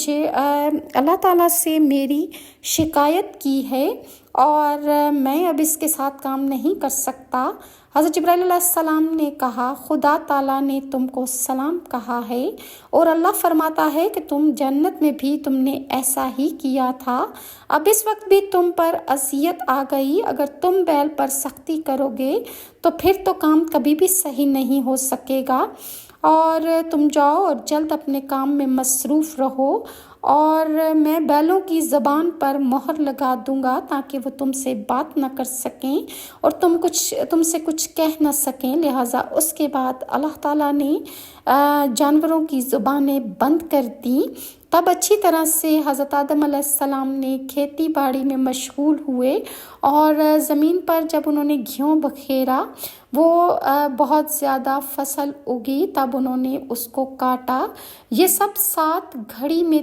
مجھے اللہ تعالیٰ سے میری شکایت کی ہے اور میں اب اس کے ساتھ کام نہیں کر سکتا۔ حضرت جبرائیل علیہ السلام نے کہا خدا تعالیٰ نے تم کو سلام کہا ہے اور اللہ فرماتا ہے کہ تم جنت میں بھی تم نے ایسا ہی کیا تھا، اب اس وقت بھی تم پر اذیت آ گئی، اگر تم بیل پر سختی کرو گے تو پھر تو کام کبھی بھی صحیح نہیں ہو سکے گا، اور تم جاؤ اور جلد اپنے کام میں مصروف رہو، اور میں بیلوں کی زبان پر مہر لگا دوں گا تاکہ وہ تم سے بات نہ کر سکیں اور تم سے کچھ کہہ نہ سکیں۔ لہٰذا اس کے بعد اللہ تعالیٰ نے جانوروں کی زبانیں بند کر دیں۔ تب اچھی طرح سے حضرت آدم علیہ السلام نے کھیتی باڑی میں مشغول ہوئے اور زمین پر جب انہوں نے گھیوں بکھیرا وہ بہت زیادہ فصل اگی، تب انہوں نے اس کو کاٹا۔ یہ سب 7 گھڑی میں